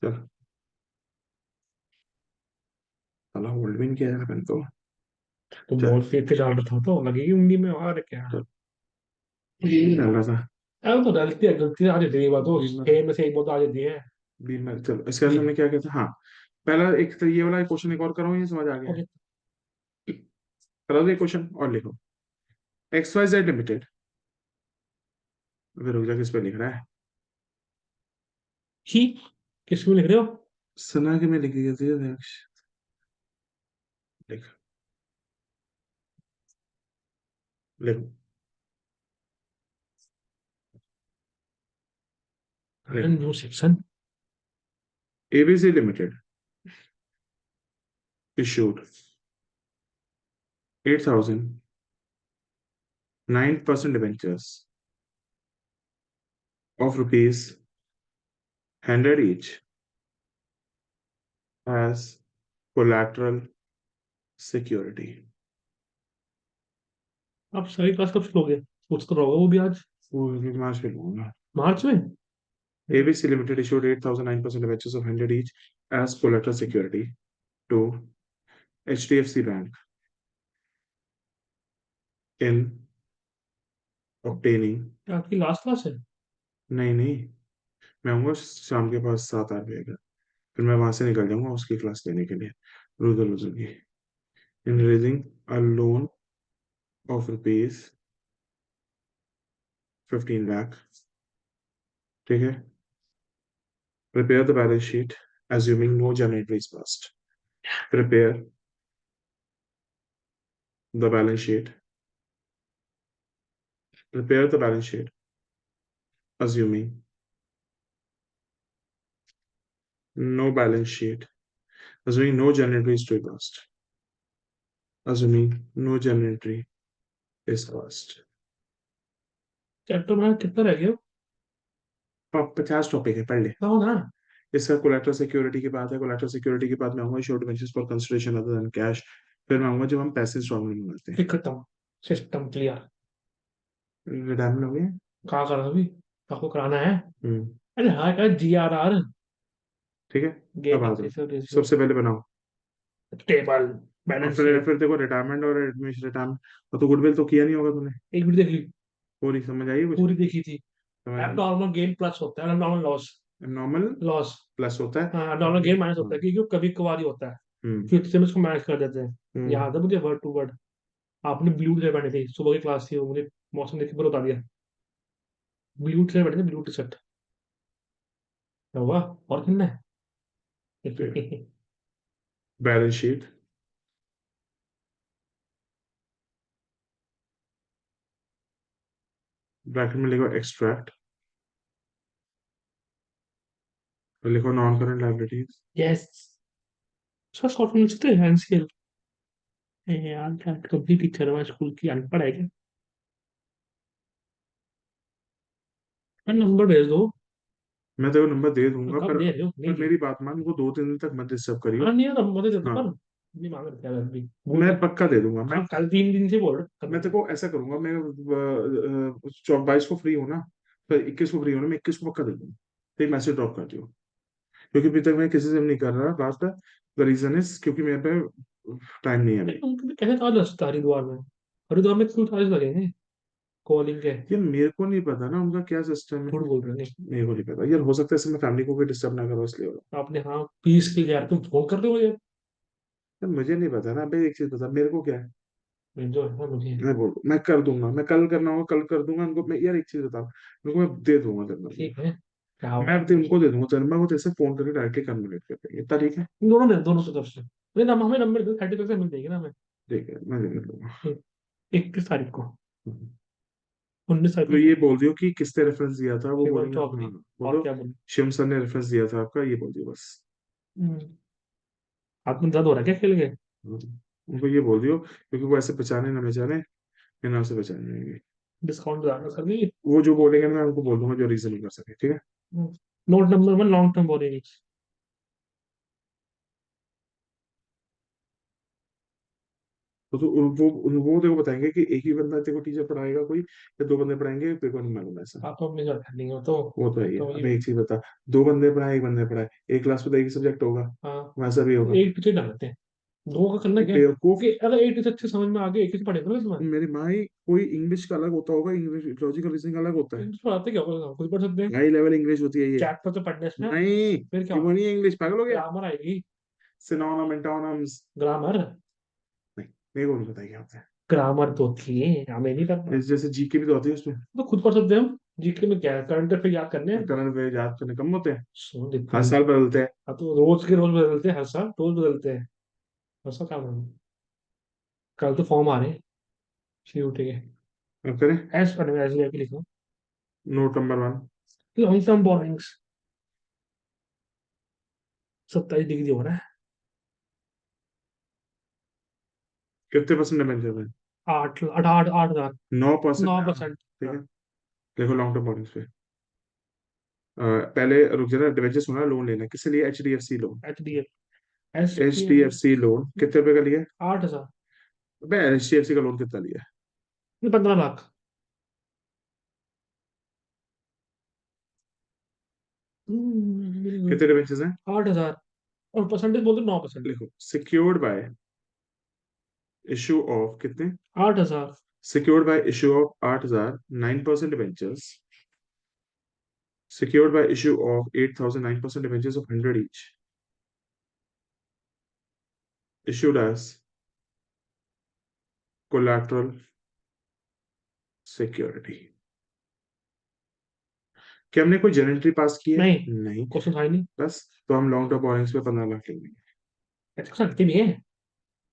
चल, साला होल्ड भी नहीं किया जाएगा तो। तो चल बहुत तेज से डाल रहा था तो लगेगी उंगली में और क्या। चल, ये नहीं डाल रहा था। अब तो गलती आ जाती है, बात तो बीन में, 6 में से एक बात आ जाती है। बीन में चल, इसके बाद जी। हमने क्या किया था, हाँ। पहला एक तो ये वाला क्वेश्चन एक और करो, ये समझ आ गया है। ओके। करा दो क्वेश्चन और लिखो। एक्स वाई जेड लिमिटेड, अभी रुक जा, किस पे लिख रहा है। ही, किस में लिख रहे हो? सुना कि मैं लिखी गई थी, लिख, लिखो, लिखो। New section. ABC limited issued 8,009% debentures of rupees 100 each as collateral security. आप सही क्लास कब शुरू हो गए? कुछ तो रहा होगा वो भी आज। वो मार्च में लूंगा। मार्च में। ABC Limited issued 8,009% debentures of 100 each as collateral security to HDFC Bank in obtaining. आपकी लास्ट क्लास है? नहीं नहीं, मैं आऊंगा शाम के पास 7-8 बजे का, फिर मैं वहां से निकल जाऊंगा उसकी क्लास लेने के लिए, रुदल रुदल की। In raising a loan of rupees 15 lakh, ठीक है। Prepare the balance sheet assuming no general entry is passed. Prepare the balance sheet. Prepare the balance sheet assuming no balance sheet. Assuming no general entry is to be passed. Assuming no general entry is passed. Chapter में कितना रह गया? 50 topic है, पढ़ ले। बताओ ना। इसका कोलेटरल सिक्योरिटी की बात है, कोलेटरल सिक्योरिटी के बाद मैं आऊंगा short benches for consideration other than cash. फिर मैं आऊंगा जब हम पैसे इंस्टॉलमेंट में मिलते हैं। फिर खत्म। System clear. रिटायरमेंट हो गया। कहाँ करना अभी? आपको कराना है? हम्म। अरे हाँ क्या GRR। ठीक है, अब आ गेमिंग जाओ। रेशियो। सबसे पहले बनाओ। टेबल। और बैलेंस फिर शीट। फिर देखो रिटायरमेंट और एडमिशन रिटायरमेंट, और तो गुडविल तो किया नहीं होगा तूने। एक वीडियो देख ली। पूरी समझ आई कुछ। पूरी देखी थी। समझ अब आई। नॉर्मल गेन प्लस होता है, normal loss. Normal loss. Plus होता है। हाँ, नॉर्मल गेन माइनस होता हाँ। है क्योंकि वो कभी कभार ही होता है। हम्म। फिर से उसको मैच कर देते हैं। हम्म। याद है मुझे वर्ड टू वर्ड। आपने ब्लू टी शर्ट पहनी थी, सुबह की क्लास थी वो, मुझे मौसम देख के पूरा बता दिया। ब्लू टी शर्ट पहनी थी, ब्लू टी शर्ट। क्या हुआ? और खेलना है? फिर बैलेंस शीट, ब्रैकेट में लिखो एक्सट्रैक्ट, और लिखो non current liabilities. Yes. Sir short में लिखते हैं एनसीएल। यार क्या कभी टीचर है स्कूल की, अनपढ़ है क्या? नंबर भेज दो। मैं तेरे को नंबर दे दूंगा, कब पर दे रहे हो? नहीं दे। मेरी बात मान, वो 2-3 दिन तक मत डिस्टर्ब करियो। हाँ नहीं यार, मदद दे दो हाँ, पर। नहीं मांग रहे थे यार अभी। बोल मैं दो। पक्का दे दूंगा। मैं हाँ कल 3 दिन से बोल रहे, कल मैं दे तेरे दो। को ऐसा करूंगा, मैं 22 को फ्री हूँ ना, फिर 21 को फ्री हूँ ना, मैं 21 को पक्का दे दूंगा। तो एक मैसेज ड्रॉप कर दियो, क्योंकि अभी तक मैं किसी से नहीं कर रहा बात। द रीजन इज क्योंकि मेरे पे टाइम नहीं है अभी। उनके भी कैसे चार्ज लगता है हरिद्वार में? हरिद्वार में क्यों चार्ज लगेंगे कॉलिंग के? ये मेरे को नहीं पता ना उनका क्या सिस्टम है। झूठ बोल रहे हो? नहीं। मेरे को नहीं पता यार, हो सकता है इसमें मैं फैमिली को भी डिस्टर्ब ना करो इसलिए हो। आपने हाँ पीस के यार तुम फोन कर रहे हो मुझे। यार मुझे नहीं पता ना भाई, एक चीज बता मेरे को क्या है। जो है ना मुझे। मैं बोल, मैं कर दूंगा, मैं कल करना होगा कल कर दूंगा उनको। मैं यार एक चीज बता, उनको मैं दे दूंगा तेरे नंबर। ठीक है। क्या हो? मैं उनको दे दूंगा तेरे नंबर, वो तेरे से फोन करके डायरेक्टली कम्युनिकेट कर देंगे, इतना ठीक है। दोनों ने, दोनों से तरफ से मुझे नाम, हमें नंबर दो, 30% मिल जाएगी ना हमें। ठीक है, मैं दे दूंगा। 21 तारीख को। 19 तारीख तो को। ये बोल दियो कि किसने रेफरेंस दिया था, वो शिवम बोलेंगे हाँ। चौधरी। और बोलो क्या बोलूं? शिव सर ने रेफरेंस दिया था आपका, ये बोल दियो बस। हाथ में दर्द हो रहा है क्या खेल के? उनको ये बोल दियो, क्योंकि वो ऐसे पहचाने ना पहचाने, ये नाम से पहचान जाएंगे। डिस्काउंट ज्यादा कर दी। वो जो बोलेंगे मैं उनको बोल दूंगा जो रीजन कर सके, ठीक है। Note number 1, long term borrowing. तो वो तेरे को बताएंगे कि एक ही बंदा तेरे को टीचर पढ़ाएगा कोई, या दो बंदे पढ़ाएंगे, तेरे को नहीं मालूम ऐसा। पापा मम्मी का नहीं हो वो तो है ही है। तो वही अब एक चीज बता, दो बंदे पढ़ाए एक बंदे पढ़ाए, एक क्लास में तो एक ही सब्जेक्ट होगा, हाँ, वैसा भी होगा। एक टीचर डाल देते हैं, दो का करना ये क्या है? बेवकूफ। क्योंकि अगर एक टीचर अच्छे समझ में आ गया, एक ही से पढ़ेगा ना इसमें। मेरी माई, कोई इंग्लिश का अलग होता होगा, इंग्लिश लॉजिकल रीजनिंग अलग होता है। इंग्लिश पढ़ाते क्या होगा, खुद पढ़ सकते हैं। हाई लेवल इंग्लिश होती है ये। चैप्टर तो पढ़ने से ना, नहीं, फिर क्या ये वो होगा? नहीं है इंग्लिश, पागल हो गया। ग्रामर आएगी। Synonym antonyms. ग्रामर। नहीं, मेरे को नहीं पता क्या होता है। ग्रामर तो थी, हमें नहीं करना। जैसे जीके भी तो होती है उसमें। तो खुद पढ़ सकते हैं हम, जीके में क्या है, करंट अफेयर याद करने हैं। करंट अफेयर याद करने कम होते हैं, सुन हर लिखूंगी। साल बदलते हैं। हाँ तो रोज के रोज बदलते हैं, हर साल रोज बदलते हैं। हर साल क्या बदलते हैं? कल तो फॉर्म आ रहे हैं सीयूटी के। अब करें। एस पढ़ने एस लेके लिखो। Note number 1। Long term borrowings 27 degree हो रहा है। कितने परसेंट डिबेंचर है? 8 8 8 8 हजार। 9%। 9%। ठीक हाँ। है। देखो लॉन्ग टर्म बॉन्ड्स पे, पहले रुक जाना, डिबेंचर सुना, लोन लेना किससे लिया? H D F C loan. H D F S H T D M. F C loan कितने रुपए का लिया? 8 हजार। एच डी एफ सी का लोन कितना लिया? 15 लाख। कितने डिबेंचर्स हैं? 8 हजार। और परसेंटेज बोलते 9%। लिखो, सिक्योर्ड बाय इशू ऑफ कितने? 8 हजार। Secured by issue of 8,000, 9% debentures. Secured by issue of 8,000, 9% debentures of 100 each. Issued as collateral security. क्या हमने कोई जनरेटरी पास की है? नहीं, नहीं। क्वेश्चन था ही नहीं। बस, तो हम लॉन्ग टर्म बोरिंग्स पे 15 लाख लेंगे। ऐसे सकते भी है,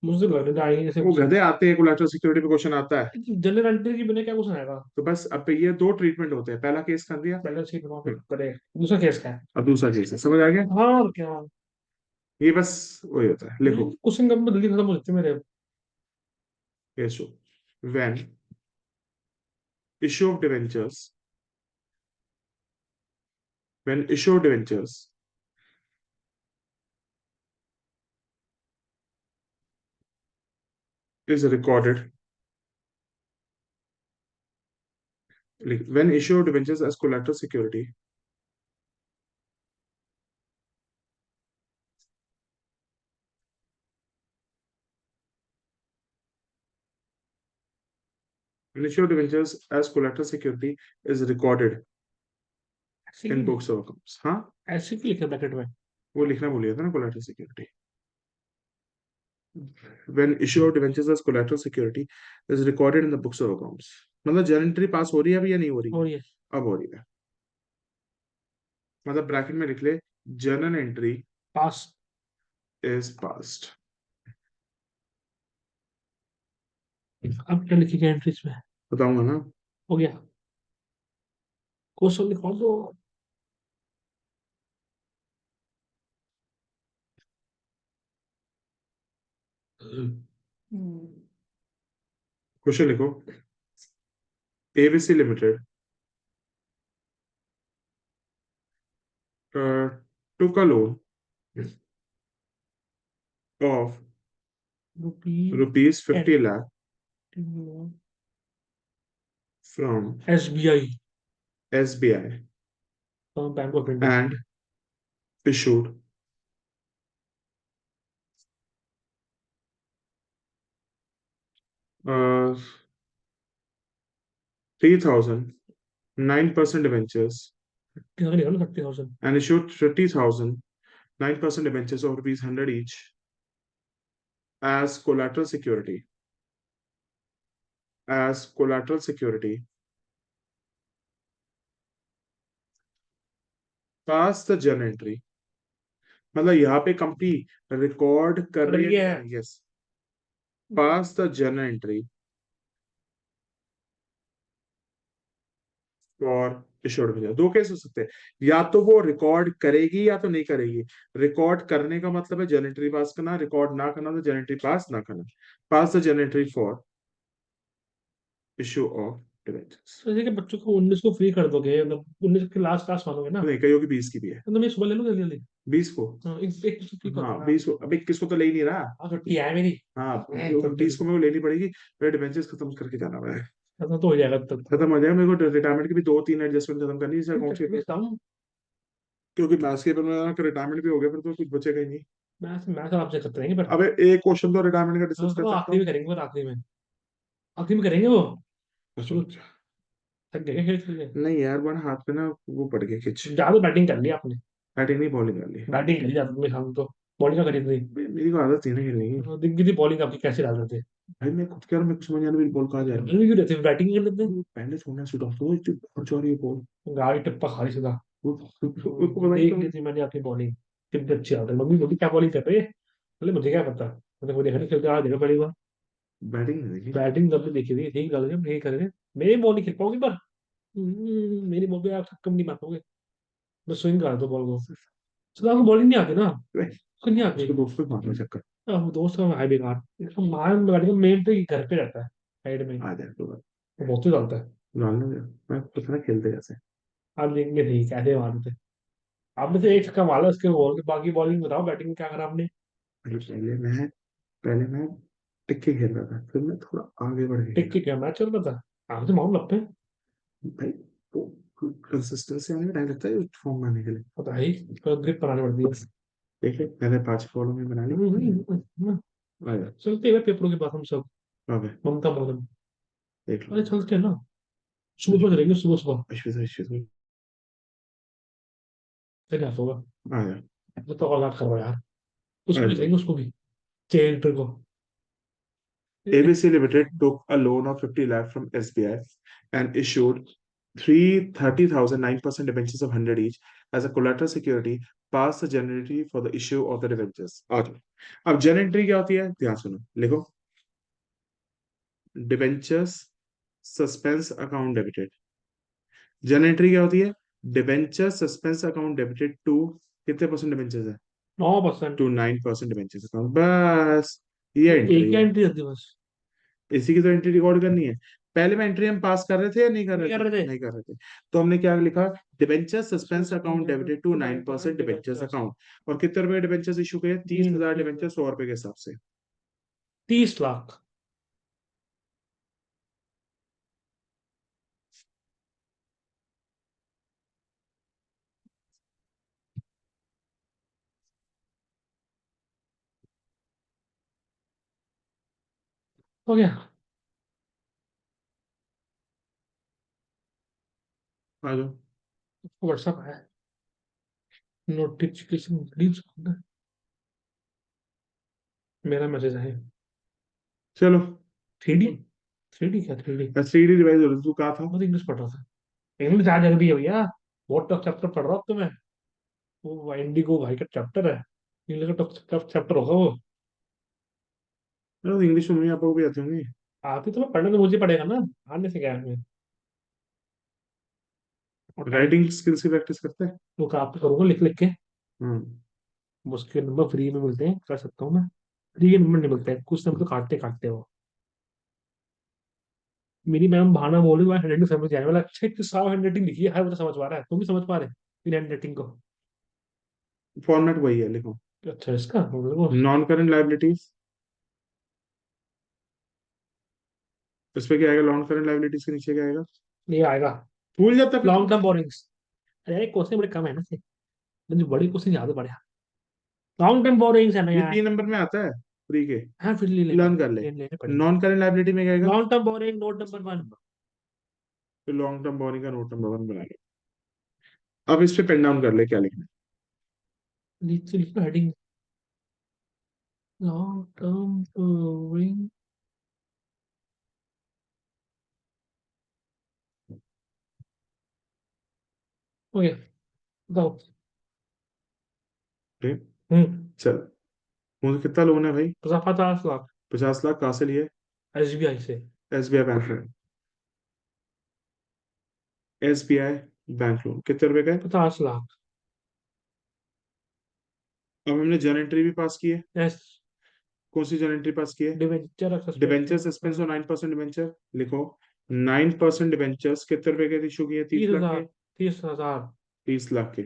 मुझसे लग रहा है जैसे वो क्वेश्चन। गधे आते हैं, कोलैटरल सिक्योरिटी पे क्वेश्चन आता है। जनरल एंट्री की बिना क्या क्वेश्चन आएगा? तो बस अब पे ये दो ट्रीटमेंट होते हैं, पहला केस कर दिया। बैलेंस शीट वहां पे करे। दूसरा केस क्या है? अब दूसरा केस है, समझ आ गया? हाँ और क्या। ये बस वही होता है, लिखो। क्वेश्चन कब जल्दी खत्म हो जाते हैं मेरे। Case when issue of debentures, when issue of debentures is recorded, when issue of debentures as collateral security, when issue of debentures as collateral security is recorded ऐसे in क्यों? books of accounts. हाँ, ऐसे क्यों लिखा bracket में? वो लिखना भूल गया था ना, collateral security. When issue of debentures as collateral security is recorded in the books of accounts. मतलब जर्नल एंट्री पास हो रही है अभी या नहीं हो रही है? और ये अब हो रही है। मतलब ब्रैकेट में लिख ले, journal entry pass. Is passed. अब क्या लिखेगा एंट्रीज में? बताऊंगा ना। हो गया। क्वेश्चन लिखवा दो। क्वेश्चन लिखो, ABC limited took a loan of rupee rupees at 50 lakh from SBI, SBI bank of India. and issued 3,000 9% debentures कितना निकालो 30,000। and issued 50,000 9% debentures of rupees 100 each as collateral security, as collateral security, pass the journal entry. मतलब यहाँ पे company record कर कर रही रही है। है, yes, pass the journal entry for insured भेजा। दो केस हो सकते हैं, या तो वो रिकॉर्ड करेगी या तो नहीं करेगी। रिकॉर्ड करने का मतलब है जर्नल एंट्री पास करना, रिकॉर्ड ना करना तो जर्नल एंट्री पास ना करना। Pass the journal entry for issue of debentures. तो जैसे कि बच्चों को 19 को फ्री कर दोगे, मतलब 19 के लास्ट क्लास मानोगे ना? नहीं, कईयों की 20 की भी है। तो मैं सुबह ले लूँ जल्दी जल्दी। 20 को। एक तो छुट्टी पता हाँ ना। 20 को, अब 21 को तो ले ही नहीं रहा। हाँ छुट्टी है मेरी। हाँ तो 29 को मेरे को लेनी पड़ेगी, मेरे डिवेंचर्स खत्म करके जाना पड़ेगा। खत्म तो हो जाएगा तब तो। खत्म हो जाएगा, मेरे को रिटायरमेंट की भी 2-3 एडजस्टमेंट खत्म करनी है इस अकाउंट के ऊपर। मैं क्योंकि मैथ्स के पेपर में रिटायरमेंट भी हो गया, फिर तो कुछ बचेगा ही नहीं। मैं आपसे करते रहेंगे पर। अबे एक क्वेश्चन तो रिटायरमेंट का डिस्कस कर वो सकता आखिरी हूँ। में करेंगे, पर आखिरी में करेंगे वो। अच्छा शुरू अच्छा। थक गए खेल खेल के। नहीं यार, वन हाथ पे ना वो पड़ गया खिंच। ज्यादा बैटिंग कर ली आपने। बैटिंग नहीं, बॉलिंग कर ली। बैटिंग करी ज्यादा मेरे सामने तो। बॉलिंग का करी थी। मेरी को आदत थी ना खेलने की। दिन की थी बॉलिंग आपकी कैसे डाल रहे थे। भाई मैं खुद कह रहा हूँ, मेरे को समझ नहीं आ रहा मेरी बॉल कहाँ जा रही है। बॉलिंग क्यों रहते बैटिंग कर लेते। पहले छोड़ना शुरू तो इतनी बहुत जा रही है बॉल। गाड़ी टप्पा खाली सीधा। उसको पता नहीं देख कब। ली थी मैंने आपकी बॉलिंग। कितनी अच्छी आती है, मम्मी बोली क्या बॉलिंग कर रही है। बोले मुझे क्या पता, मतलब वो देखा नहीं खेलते, आज देखा पहली बार। बैटिंग नहीं देखी। बैटिंग तब भी देखी थी, ठीक कर रहे थे, ठीक कर रहे थे। मेरी बॉल नहीं खेल पाऊंगी पर। मेरी बॉल पे आप कम नहीं मार पाओगे। मैं स्विंग करा दो बॉल को। सर आपको बॉलिंग नहीं आती ना। उसको नहीं आती। उसके दोस्त को मारना चक्कर। वो दोस्त का है बेकार, इसका मार बैटिंग का मेन तो घर पे रहता है, साइड में। आ जाए तो बात। वो बहुत ही डालता है। जानना दे। मैं पता ना खेलते कैसे। आप देखेंगे सही कैसे मारते थे। आपने से एक छक्का मारा उसके बॉल के, बाकी बॉलिंग बताओ बैटिंग में क्या करा आपने। पहले मैं टिक के खेल रहा था, फिर मैं थोड़ा आगे बढ़ के टिक खेला। के क्या मैच चल रहा था। आप तो माउंट लगते हैं। भाई तो कंसिस्टेंसी आने में टाइम लगता है उस फॉर्म में आने के लिए। पता है, ग्रिप बनानी पड़ती है। देखिए मैंने 5 फॉलो में बना ली। आया। चलते हैं पेपरों के बाद हम सब। ओके। ममता बदल। देख लो। अरे चलते हैं ना। सुबह सुबह चलेंगे, सुबह सुबह। विश्व फिर क्या होगा। आया। वो तो ऑल आउट करो यार। उसको भी आया। चलेंगे, उसको भी। चेन को। ABC Limited took a loan of 50 lakh from SBI and issued 330,009% debentures of 100 each as a collateral security past the January for the issue of the debentures. आ जाओ। अब जन एंट्री क्या होती है, ध्यान सुनो, लिखो। Debentures suspense account debited. जन एंट्री क्या होती है, debenture suspense account debited to, कितने परसेंट डिबेंचर्स है, 9%। टू 9% डिबेंचर्स अकाउंट, बस ये एक एंट्री ही है। एंट्री रहती है बस। इसी की तो एंट्री रिकॉर्ड करनी है। पहले में एंट्री हम पास कर रहे थे या नहीं कर नहीं रहे कर थे, रहे थे। नहीं कर रहे थे। तो हमने क्या लिखा, debenture suspense account debited to to nine 9% percent debentures debentures. Account. और कितने रुपए डिबेंचर्स इशू किए, 30,000 तीन। डिबेंचर 100 रुपए के हिसाब से। 30 लाख। हो गया। आ जाओ। व्हाट्सएप है। Notification reels. मेरा मैसेज है। चलो। 3D। 3D क्या 3D। थ्री डी रिवाइज हो रही, तू कहा था। मैं तो इंग्लिश पढ़ रहा था। इंग्लिश आज जल्दी है भैया। बहुत टफ चैप्टर पढ़ रहा हूँ तो मैं। वो इंडिगो भाई का चैप्टर है। इंग्लिश का टफ टफ चैप्टर होगा वो। इंग्लिश में मम्मी पापा को भी आती होंगी। आती तो मैं पढ़ने तो मुझे पड़ेगा ना। आने से क्या है। और टाइम। राइटिंग स्किल्स की प्रैक्टिस करते हैं। तो आप करूंगा लिख लिख के। हम्म। मुश्किल नंबर फ्री में मिलते हैं, कर सकता हूँ मैं। फ्री के नंबर नहीं मिलते हैं, कुछ नंबर तो काटते काटते हो। मेरी मैम बहाना बोल रही है हैंडराइटिंग समझ आने वाला, अच्छा इतनी साफ हैंडराइटिंग लिखी है, हर बंदा समझ पा रहा है, तुम भी समझ पा रहे हो मेरी हैंडराइटिंग को। फॉर्मेट वही है, लिखो। अच्छा इसका वो। नॉन करंट लाइबिलिटीज, इस पे क्या आएगा, नॉन करंट लाइबिलिटीज के नीचे क्या आएगा। ये आएगा। भूल जाता फिर तू। Long term borrowings. अरे क्वेश्चन बड़े कम है ना से। मुझे बड़े क्वेश्चन याद है बड़े। लॉन्ग टर्म बोरिंग्स है ना ये यार। 3 नंबर में आता है फ्री के। हाँ फिर ले लर्न कर ले। लेने पड़ेंगे। नॉन करंट लाइबिलिटी में क्या आएगा। Long term borrowing note number 1। फिर लॉन्ग टर्म बोरिंग का नोट नंबर 1 बना लो। अब इस पे पेन डाउन कर ले क्या लिखना नीचे लिखो heading. Long term borrowing. Okay बताओ। है। ठीक। हम्म। चल, मुझे कितना लोन है भाई। 50 लाख। 50 लाख कहाँ से लिए। SBI से। SBI bank loan. SBI bank loan कितने रुपए का है। 50 लाख। अब हमने जर्नल एंट्री भी पास की है। यस। कौन सी जर्नल एंट्री पास की है। Debenture debenture suspension. सस्पेंस और 9% डिबेंचर, लिखो। 9% डिबेंचर्स कितने रुपए के इशू किए, 30 लाख 30 हजार। के। 30 हजार। 30 लाख के।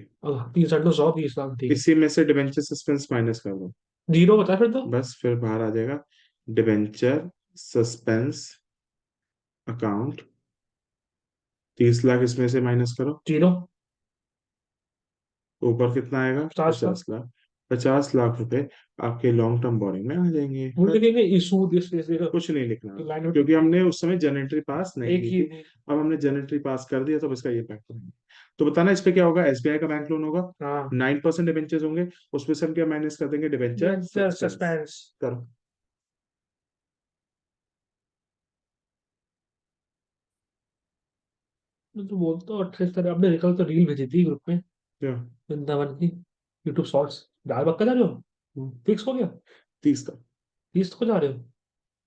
30 100 30 लाख, ठीक है। इसी में से डिवेंचर सस्पेंस माइनस कर दो, जीरो बता फिर तो। बस फिर बाहर आ जाएगा डिवेंचर सस्पेंस अकाउंट। 30 लाख इसमें से माइनस करो, जीरो। ऊपर कितना आएगा? 50 लाख। 50 लाख। 50 लाख रुपए आपके लॉन्ग टर्म बोरिंग में आ जाएंगे। वो बस, लिखेंगे इशू दिस दिस कुछ नहीं लिखना, लाइन में टिक क्योंकि टिक। हमने उस समय जनरेटरी पास नहीं एक की ही। थी। अब हमने जनरेटरी पास कर दिया तो इसका ये पैक करेंगे। तो बताना इस पे क्या होगा? एसबीआई का बैंक लोन होगा, हाँ। 9% डिबेंचर्स होंगे, उसमें से हम क्या माइनस कर देंगे? Debenture suspense. सस्पेंस। करो। मैं तो बोलता हूँ 28 तारीख आपने निकल तो रील भेजी थी ग्रुप में, क्या? वृंदावन की, यूट्यूब शॉर्ट्स। जा पक्का जा रहे हो? हम्म, फिक्स हो गया? 30 का। 30 को जा रहे हो?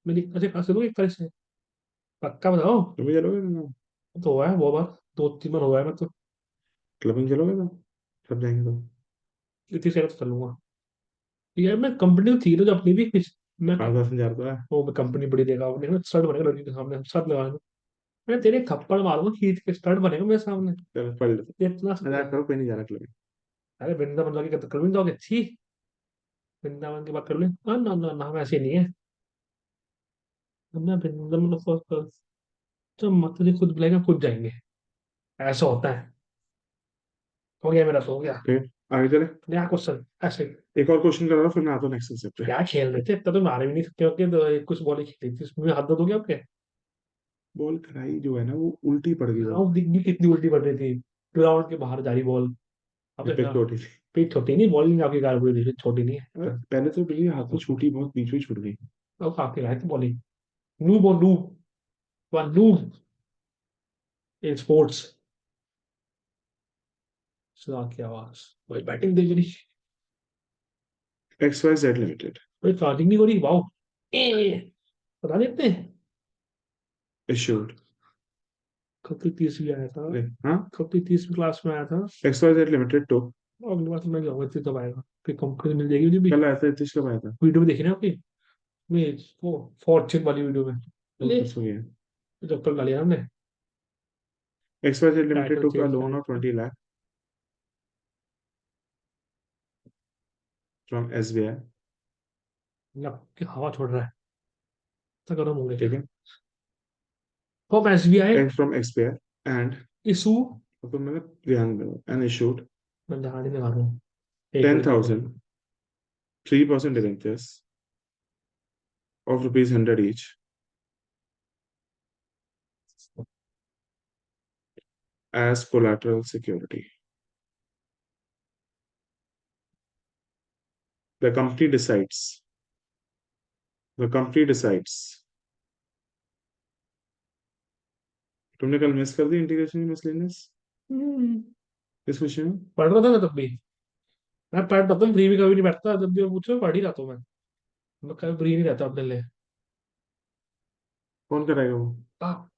मेरी अच्छा कहाँ से लोगे 1 तारीख से? पक्का बताओ। तुम भी चलोगे ना? तो हुआ है बहुत बार, 2 3 बार हुआ है मैं तो। क्लबिंग चलोगे ना? सब जाएंगे तो। इतनी से तो चलूंगा। यार मैं कंपनी तो थी ना जो अपनी भी मैं 5-10 हजार तो है। वो मैं कंपनी बड़ी देगा अपने शर्ट बनेगा लड़की के सामने शर्ट लगा। मैं तेरे थप्पड़ मारूंगा खींच के, स्टर्ट बनेगा मेरे सामने। चलो पढ़ लो। इतना मजाक करो, कोई नहीं जा रहा क्लबिंग। अरे वृंदावन जाके कर भी जाओगे? छी। वृंदावन की बात कर ले, हाँ ना ना ना, हम ऐसे नहीं है। हमने वृंदावन तो माता जी खुद बुलाएगा खुद जाएंगे। ऐसा होता है। हो गया मेरा तो हो गया। फिर आगे चले। नया क्वेश्चन ऐसे। एक और क्वेश्चन करो, फिर मैं आता हूँ नेक्स्ट सब्जेक्ट पे। क्या खेल रहे थे इतना तो मारे भी नहीं सकते हो कि तो कुछ बॉल ही खेली थी उसमें हाथ दर्द हो गया आपके? बॉल कराई जो है ना, वो उल्टी पड़ गई बॉल। हाँ दिखनी कितनी उल्टी पड़ रही थी। ग्राउंड के बाहर जा रही बॉल। अब ये पिक देखा। छोटी थी। पिच छोटी नहीं, बॉलिंग आपकी कार पूरी थी, छोटी नहीं है। पहले तो मेरी हाथ में छूटी, बहुत बीच में छूट गई। अब काफी रहा थी बॉलिंग। नूब और noob, one noob in sports. सुना की आवाज, वही बैटिंग देख रही। XYZ Limited वही चार्जिंग नहीं हो रही, वाओ। ए पता नहीं इतने। issued। कब तक 30 भी आया था? हाँ। कब तक 30 क्लास में आया था? XYZ Limited to। अगली बार तो मैं जाऊंगा तब आएगा। फिर कंपनी मिल जाएगी मुझे भी। कल आया था, नीतीश कब आया था? वीडियो में देखी ना आपकी? मैं वो फॉर्च्यून वाली वीडियो में। वो ले परसों गया। चप्पल डाली हमने। XYZ Limited title took a change loan करने of 20 lakh from SBI। की हवा छोड़ रहा है, तो गर्म हो ठीक गया। है। From SBI. And from XBI and, issue. तो मैंने ध्यान दो, and issued मैं ध्यान ही लगा रहा हूँ। एक ten मिनट दो thousand minute 3% debentures of rupees 100 each as collateral security. The company decides. The company decides। तुमने कल मिस कर दी इंटीग्रेशन मिसलेनियस इस विषय में। पढ़ रहा था ना तब भी। मैं पढ़ रहा था, फ्री भी कभी नहीं बैठता, जब भी पूछो पढ़ ही रहा था मैं कभी फ्री नहीं रहता अपने लिए। कौन कराएगा वो? आप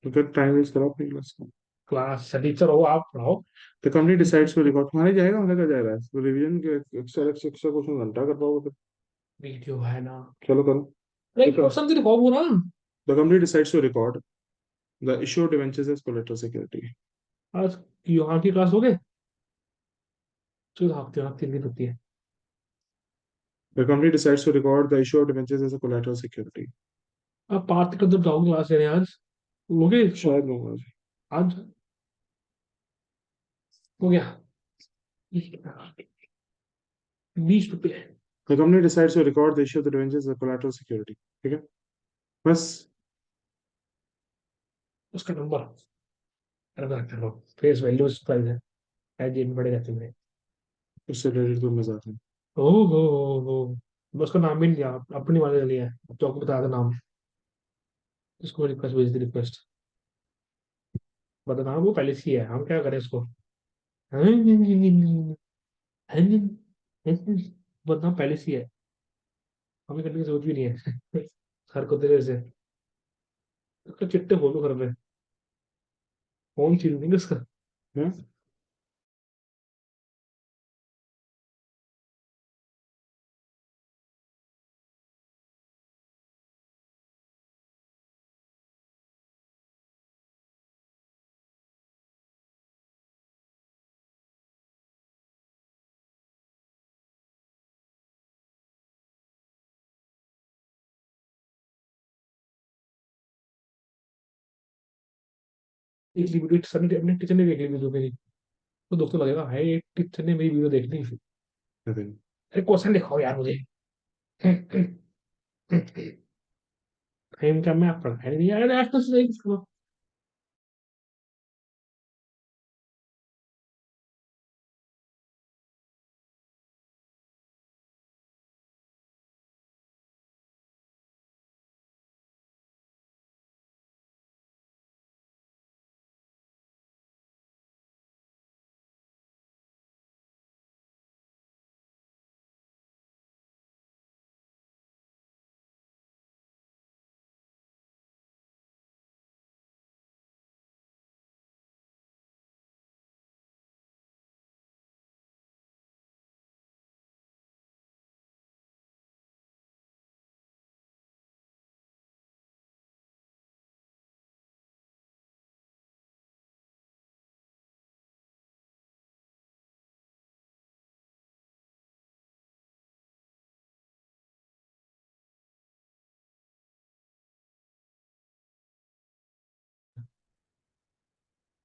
तो फिर टाइम वेस्ट करो अपनी क्लास को। क्लास टीचर हो, आप पढ़ाओ। The company decides to record, तुम्हारे जाएगा मतलब क्या जाएगा? तो रिवीजन के एक्स्ट्रा क्वेश्चन घंटा कर पाओगे फिर। वीडियो है ना? चलो करो। नहीं तो क्वेश्चन तो रिकॉर्ड हो रहा। The company decides to record the issued debentures as collateral security. आज यहाँ की क्लास हो गए? चलो हफ्ते हफ्ते 3 दिन होती है। The company decides to record the issued debentures as collateral security. अब पार्थ का जब जाऊंगी क्लास लेने आज, लोगे इसको? शायद लूंगा जी। आज हो गया। 20 रुपये। The company decides to record the issued debentures as collateral security. ठीक है, बस। उसका नंबर अरे कर लो। फेस वैल्यू प्राइस है। जेब में पड़े रहते हैं। उससे रिलेटेड कोई मजाक नहीं। हो मैं उसका नाम भी नहीं दिया, अपनी वाले लिया है तो आपको बता दो नाम। इसको रिक्वेस्ट भेज दी, रिक्वेस्ट। बता नाम वो पहले से ही है, हम क्या करें इसको? बदनाम पहले से ही है, हमें करने की जरूरत भी नहीं है। हर को तेरे से उसका चिट्टे बोलो घर में। कौन चीज नहीं उसका। है। वीडियो टीचर ने अपने टीचर ने देख ली वीडियो मेरी, तो दोस्त को लगेगा भाई एक टीचर ने मेरी वीडियो देख ली। nothing. अरे क्वेश्चन दिखाओ यार मुझे। इनका मैं पढ़ाई नहीं यार नेशनल से किसको।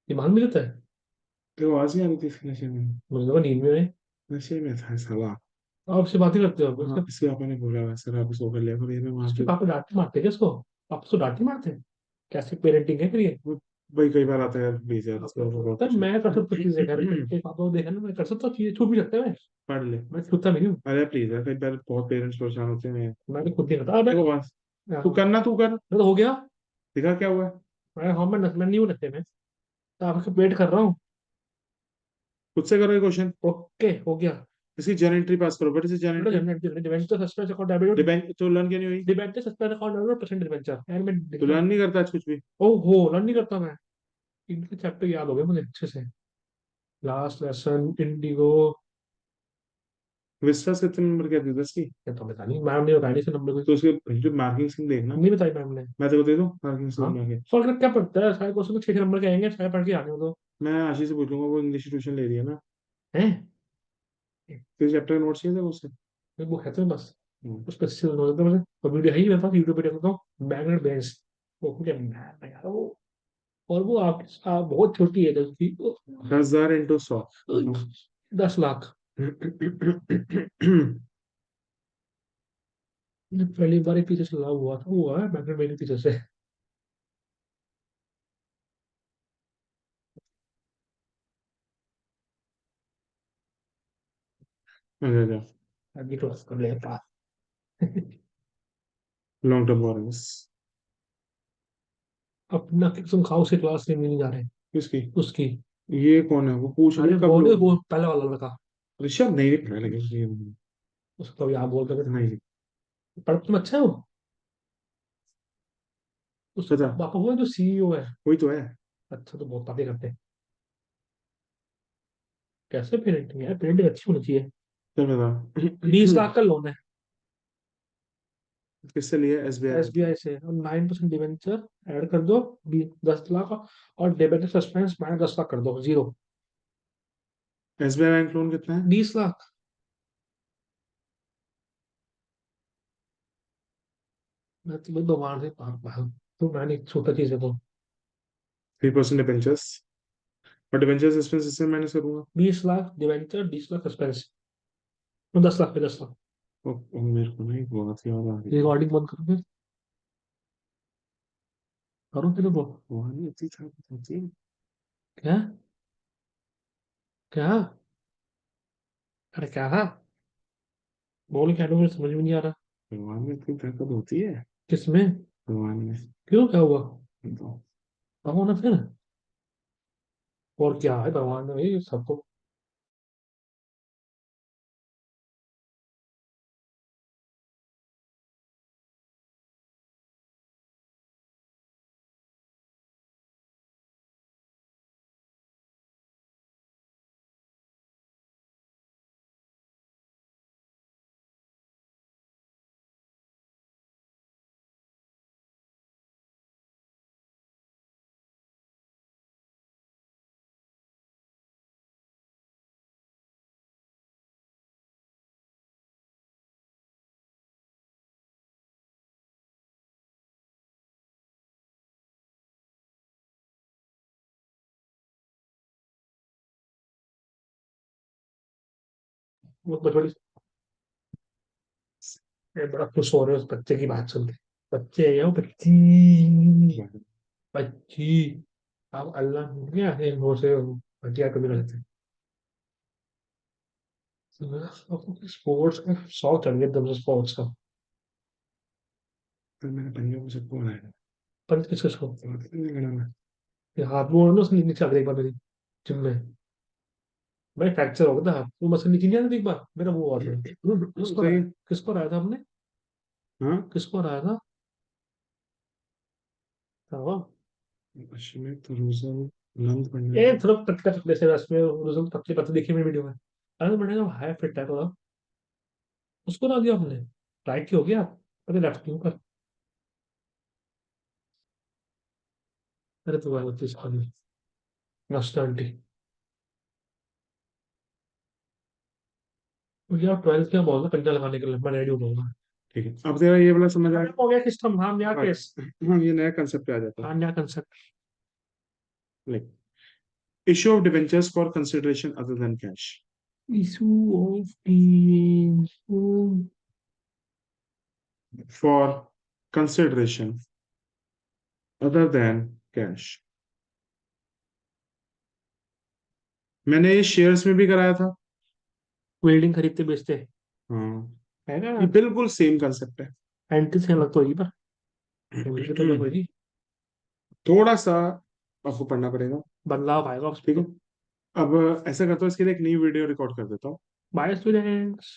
दिमाग में रहता है। तेरे को आवाज नहीं आ रही थी इसके नशे में? मुझे लगा नींद में है। नशे में था साला। आपसे बातें करते हो हाँ, उसके। इसके पापा ने बोला वैसे आप सो कर लिया करो, ये मैं वहां उसके पे। पापा डांट मारते हैं क्या उसको? पापा तो डांट ही मारते हैं। कैसी पेरेंटिंग है फिर ये? वो भाई कई बार आता है यार, प्लीज यार, इसके पापा बहुत तब कुछ है। मैं कर सकता हूँ चीजें घर पे, के पापा को देखा ना, मैं कर सकता हूँ चीजें, छूट भी सकता है पढ़ ले। मैं छूटता नहीं हूँ। अरे प्लीज यार, कई बार बहुत पेरेंट्स परेशान होते हैं। मैं तो खुद नहीं करता। अबे देखो बस, तू हाँ, करना, तू कर। मैं तो हो गया। दिखा क्या हुआ है। मैं हाँ मैं नहीं हूँ नशे में, तो आपका वेट कर रहा हूँ। खुद से करो ये क्वेश्चन। ओके हो गया। इसकी जर्नल एंट्री पास करो, बट इसे जर्नल बेटा entry. General debenture suspense account debit. Depend तो लर्न क्यों नहीं हुई? Debenture suspense account debit percent debenture यार मैं तो देखा। लर्न नहीं करता आज कुछ भी। ओहो लर्न नहीं करता मैं। इनके चैप्टर याद हो गए मुझे अच्छे से। Last lesson Indigo. विस्टास कितने नंबर क्या थी 10 की? ये तो बता नहीं, मैम ने बताया नहीं से नंबर कोई। तो उसके मार्किंग स्कीम देखना। नहीं बताई मैम ने। मैं तेरे को दे दूं मार्किंग हाँ। स्कीम बना के? फर्क क्या पड़ता है, सारे क्वेश्चन में 6 नंबर के आएंगे, सारे पढ़ के आने हो तो। मैं आशीष से पूछूंगा, वो इंग्लिश ट्यूशन ले रही है ना। हैं? फिर चैप्टर नोट चाहिए था उससे। ये वो है तो बस। हम्म। उस पर से नॉलेज तो मुझे, और वीडियो है ही मेरे पास यूट्यूब पे देखता हूँ, मैग्नेट बेंच। वो मुझे मैं यार वो, और वो आप बहुत छोटी है उसकी। 10,000 इंटू 100। 10 लाख। मुझे पहली बार ही पीछे से लाभ हुआ था, वो हुआ है मैग्नेट बेंच के पीछे से। अच्छा, अभी तो कर ले पास। Long term borrowings. अपना तुम खाओ से क्लास में नहीं जा रहे। किसकी? उसकी। ये कौन है, वो पूछ रही अरे है कब वो नहीं, लोग। वो पहले वाला लड़का। ऋषभ नहीं लिख रहा है लेकिन ये। उसको भी आप बोल कर था। नहीं। पर तुम अच्छा है वो। उसके पता। पापा हुआ जो सीईओ है। वही तो है। अच्छा तो बहुत बातें करते हैं। कैसे पेरेंटिंग है, पेरेंटिंग अच्छी होनी चाहिए। चल 20 लाख का लोन है। किससे लिया? SBI। एसबीआई से, और 9% डिवेंचर ऐड कर दो, 10 लाख। और डेबिट सस्पेंस माइनस 10 लाख कर दो, जीरो। SBI बैंक लोन कितना है? 20 लाख। मैं तुम्हें भगवान से तो मैंने छोटा चीज है तो। 3% डिबेंचर्स। और डिबेंचर्स एक्सपेंस इससे माइनस करूंगा। 20 लाख डिवेंचर, 20 लाख सस्पेंस। 10 लाख पे 10 लाख। और मेरे को नहीं बहुत याद आ रही है। रिकॉर्डिंग बंद करो फिर। करो फिर वो। वहाँ नहीं इतनी ताकत होती है। क्या? क्या? अरे क्या था? बोल क्या, मुझे समझ में नहीं आ रहा। भगवान में इतनी ताकत होती है। किसमें? भगवान में। क्यों, क्या हुआ? तो भगवान है फिर। और क्या है भगवान में भाई सबको। वो बड़ी बड़ा खुश हो रहे हो उस बच्चे की बात सुन के। बच्चे है वो बच्ची। बच्ची। अब अल्लाह क्या है वो से हटिया कभी रहते हैं। स्पोर्ट्स का शौक चल गया एकदम से स्पोर्ट्स का। फिर मैंने पंजाब से कॉल आया। पर किसका शौक? तो नहीं लगा मैं। ये हाथ में ना उसने नीचे आ गया एक बार मेरी जिम में। भाई फ्रैक्चर हो गया था हाथ, वो मसल नीचे नहीं आ रहा था एक बार मेरा वो हुआ था। किसको सही रहा? है। किसको रहा था हमने? हाँ। किसको रहा था? हाँ। में तो रोजा नंद पढ़ने ये लगा। थोड़ा पतला पतले से रस में उसमें पतले पतले देखी मेरी वीडियो में। अरे मैंने कहा हाई फिट है थोड़ा। उसको ना दिया हमने। राइट की हो गया। अरे लेफ्ट के ऊपर। अरे तो भाई होती है नस्ता आंटी। मुझे आप 12th क्या बोल रहे कंजा लगाने के लिए मैं रेडी हो जाऊंगा। ठीक है, अब तेरा ये वाला समझ आ खत्म हो गया सिस्टम, हाँ नया गया। केस। हाँ, ये नया कंसेप्ट आ जाता है। हाँ नया concept. Like issue of debentures for consideration other than cash. Issue of the for consideration other than cash. मैंने ये शेयर्स में भी कराया था। बिल्डिंग खरीदते बेचते हाँ, है ना। ये बिल्कुल सेम कंसेप्ट है। एंटी से अलग तो होगी पर बिल्डिंग तो अलग होगी। थोड़ा सा आपको पढ़ना पड़ेगा। बदलाव आएगा उसमें ठीक है। तो। अब ऐसा करता हूँ, इसके लिए एक नई वीडियो रिकॉर्ड कर देता हूँ। Bye students.